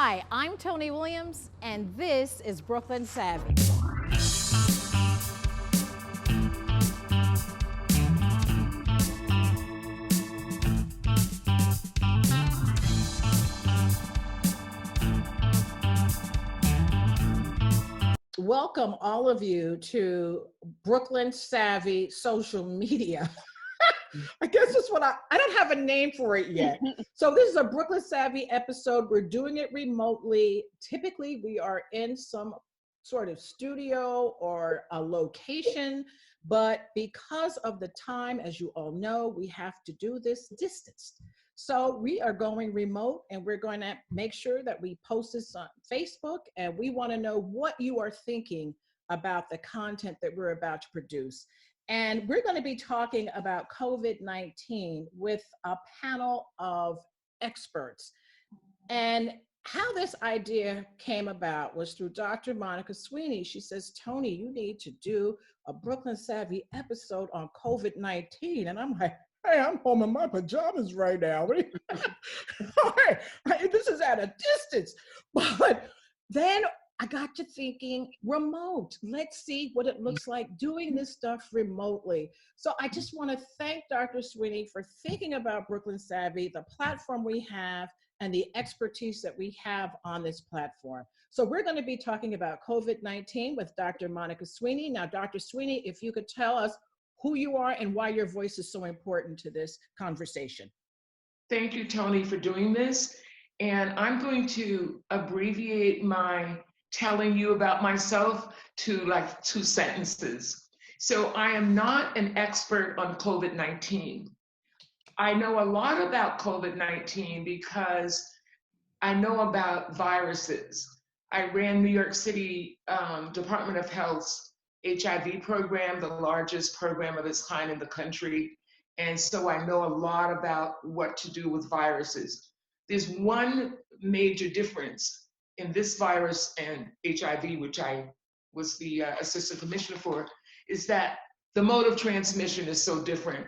Hi, I'm Tony Williams, and this is Brooklyn Savvy. Welcome all of you to Brooklyn Savvy social media. I guess that's what I don't have a name for it yet. So this is a Brooklyn Savvy episode. We're doing it remotely. Typically, we are in some sort of studio or a location, but because of the time, as you all know, we have to do this distanced. So we are going remote, and we're going to make sure that we post this on Facebook, and we want to know what you are thinking about the content that we're about to produce. And we're going to be talking about COVID-19 with a panel of experts. And how this idea came about was through Dr. Monica Sweeney. She says, Tony, you need to do a Brooklyn Savvy episode on COVID-19. And I'm like, hey, I'm home in my pajamas right now. This is at a distance. But then I got to thinking remote. Let's see what it looks like doing this stuff remotely. So I just want to thank Dr. Sweeney for thinking about Brooklyn Savvy, the platform we have, and the expertise that we have on this platform. So we're going to be talking about COVID-19 with Dr. Monica Sweeney. Now, Dr. Sweeney, if you could tell us who you are and why your voice is so important to this conversation. Thank you, Tony, for doing this. And I'm going to abbreviate my telling you about myself to like 2 sentences. So I am not an expert on COVID-19. I know a lot about COVID-19 because I know about viruses. I ran New York City Department of Health's HIV program, the largest program of its kind in the country. And so I know a lot about what to do with viruses. There's one major difference in this virus and HIV, which I was the assistant commissioner for, is that the mode of transmission is so different.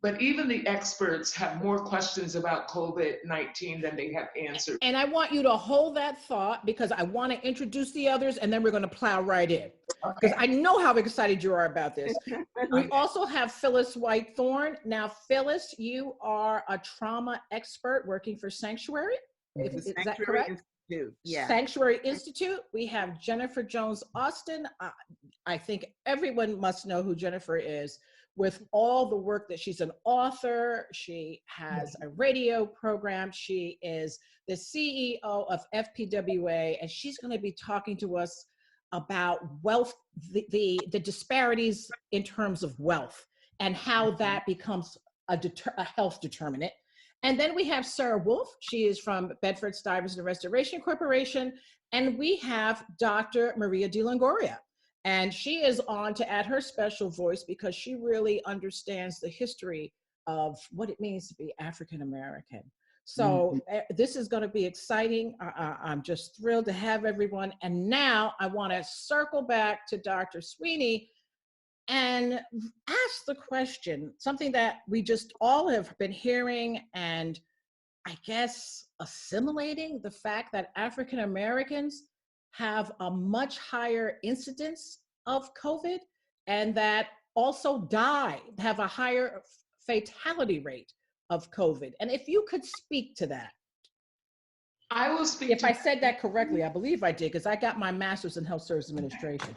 But even the experts have more questions about COVID-19 than they have answers. And I want you to hold that thought because I want to introduce the others and then we're going to plow right in. Because I know how excited you are about this. We also have Phyllis White-Thorne. Now, Phyllis, you are a trauma expert working for Sanctuary. Is that correct? Yeah. Sanctuary Institute. We have Jennifer Jones-Austin. I think everyone must know who Jennifer is with all the work that she's an author. She has a radio program. She is the CEO of FPWA, and she's going to be talking to us about wealth, the disparities in terms of wealth and how that becomes a health determinant. And then we have Sarah Wolf. She is from Bedford Stuyvesant Restoration Corporation. And we have Dr. Maria De Longoria. And she is on to add her special voice because she really understands the history of what it means to be African American. So this is going to be exciting. I'm just thrilled to have everyone. And now I want to circle back to Dr. Sweeney and ask the question, something that we just all have been hearing and I guess assimilating, the fact that African Americans have a much higher incidence of COVID and that also have a higher fatality rate of COVID. And if you could speak to that. I will speak. If I said that correctly, I believe I did, because I got my master's in health service administration.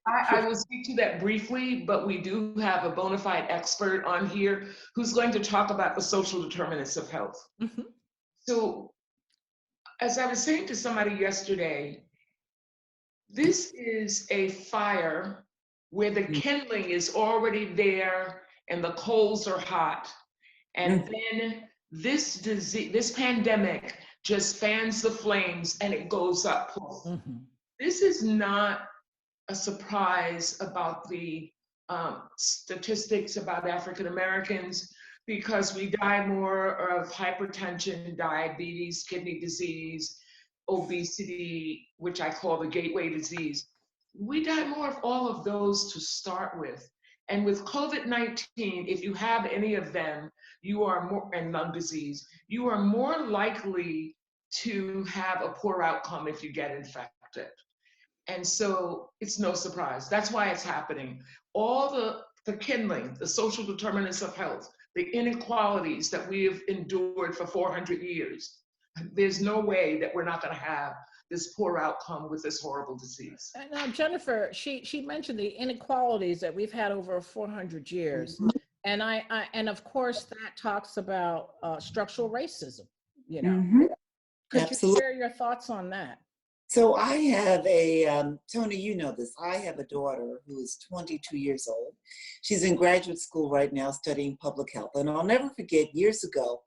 I will speak to that briefly, but we do have a bona fide expert on here who's going to talk about the social determinants of health. Mm-hmm. So, as I was saying to somebody yesterday, this is a fire where the kindling is already there and the coals are hot. And then this disease, this pandemic just fans the flames and it goes up. Mm-hmm. This is not a surprise about the statistics about African Americans because we die more of hypertension, diabetes, kidney disease, obesity, which I call the gateway disease. We die more of all of those to start with. And with COVID-19, if you have any of them, you are more, and lung disease, you are more likely to have a poor outcome if you get infected. And so it's no surprise. That's why it's happening. All the kindling, the social determinants of health, the inequalities that we have endured for 400 years, there's no way that we're not going to have this poor outcome with this horrible disease. Now, Jennifer, she mentioned the inequalities that we've had over 400 years. And and of course that talks about structural racism, you know. Could Absolutely. you share your thoughts on that? So I have a, Tony, you know this, I have a daughter who is 22 years old. She's in graduate school right now studying public health. And I'll never forget years ago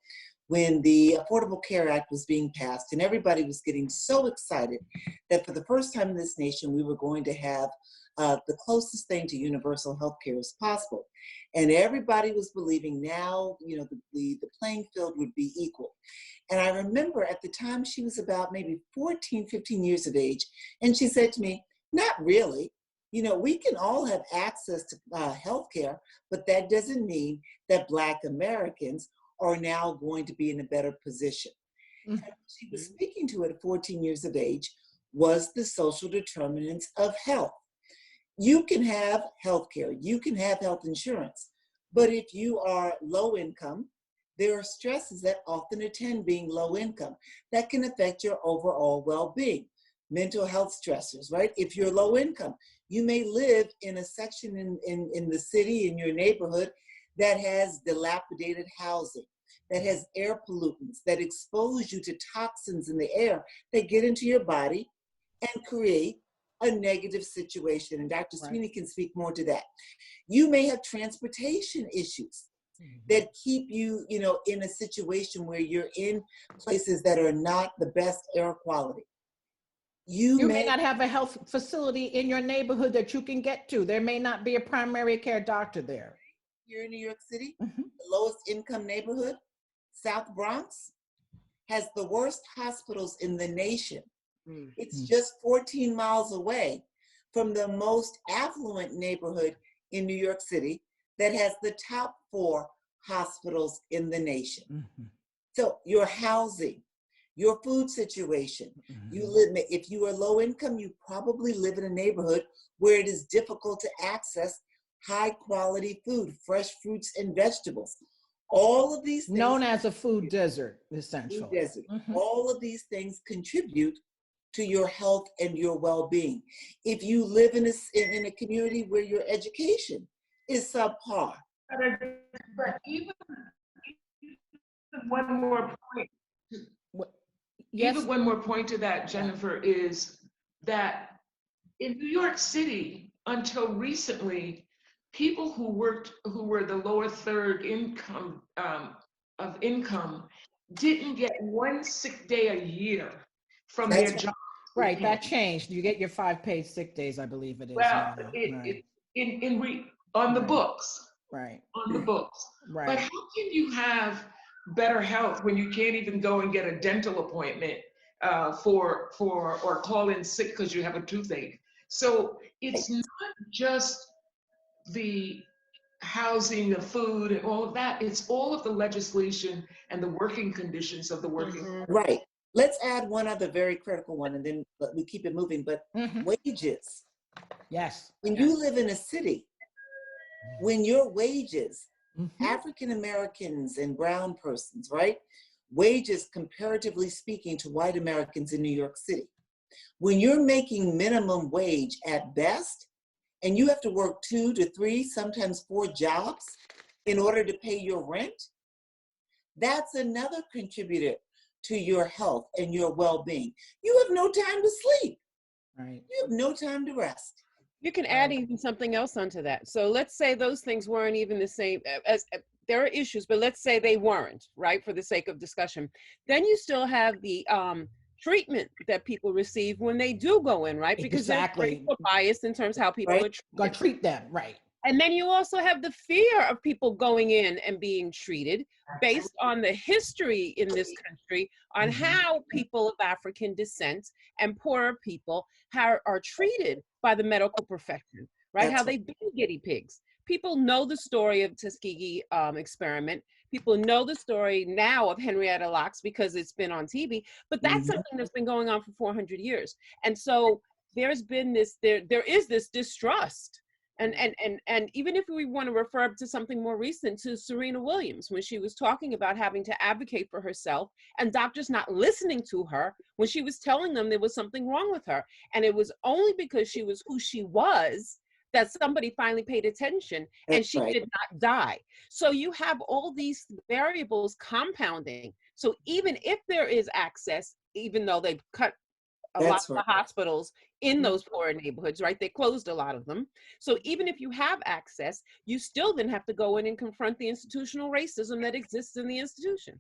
when the Affordable Care Act was being passed and everybody was getting so excited that for the first time in this nation, we were going to have the closest thing to universal health care as possible. And everybody was believing now, you know, the playing field would be equal. And I remember at the time she was about maybe 14, 15 years of age. And she said to me, not really. You know, we can all have access to health care, but that doesn't mean that Black Americans are now going to be in a better position. And what she was speaking to at 14 years of age was the social determinants of health. You can have health care, you can have health insurance, but if you are low income, there are stresses that often attend being low income that can affect your overall well-being. Mental health stressors, right? If you're low income, you may live in a section in the city, in your neighborhood, that has dilapidated housing, that has air pollutants, that expose you to toxins in the air that get into your body and create a negative situation. And Dr. Sweeney can speak more to that. You may have transportation issues that keep you, you know, in a situation where you're in places that are not the best air quality. You may not have a health facility in your neighborhood that you can get to. There may not be a primary care doctor there. Here in New York City, the lowest income neighborhood, South Bronx, has the worst hospitals in the nation. It's just 14 miles away from the most affluent neighborhood in New York City that has the top 4 hospitals in the nation. So your housing, your food situation, you live, if you are low income, you probably live in a neighborhood where it is difficult to access high quality food, fresh fruits and vegetables. All of these things, known as a food desert, essentially. Food desert. All of these things contribute to your health and your well-being. If you live in a community where your education is subpar. But even one more point. Even one more point to that, Jennifer, is that in New York City, until recently, people who were the lower third income of income didn't get 1 sick day a year from their job. Right, that changed. You get your 5 paid sick days, I believe it is. Well, now. On the books. Right. On the books. Right. But how can you have better health when you can't even go and get a dental appointment or call in sick because you have a toothache? So it's not just the housing, the food, and all of that. It's all of the legislation and the working conditions of the working. Right. Let's add one other very critical one, and then we keep it moving. But wages. Yes. When you live in a city, when your wages, African Americans and brown persons, right? Wages, comparatively speaking, to white Americans in New York City. When you're making minimum wage at best, and you have to work 2 to 3, sometimes 4 jobs in order to pay your rent, that's another contributor to your health and your well-being. You have no time to sleep. Right. You have no time to rest. You can add even something else onto that. So let's say those things weren't even the same as there are issues, but let's say they weren't, right, for the sake of discussion. Then you still have the treatment that people receive when they do go in, right? Because there's racial bias in terms of how people are gonna treat them, right? And then you also have the fear of people going in and being treated based on the history in this country on how people of African descent and poorer people are treated by the medical profession, right? How they've been guinea pigs. People know the story of Tuskegee experiment. People know the story now of Henrietta Lacks because it's been on TV, but that's something that's been going on for 400 years. And so there's been this, there is this distrust. And even if we want to refer to something more recent, to Serena Williams, when she was talking about having to advocate for herself and doctors not listening to her when she was telling them there was something wrong with her. And it was only because she was who she was that somebody finally paid attention, and she did not die. So you have all these variables compounding. So even if there is access, even though they've cut a lot of the hospitals in those poorer neighborhoods, right? They closed a lot of them. So even if you have access, you still then have to go in and confront the institutional racism that exists in the institution.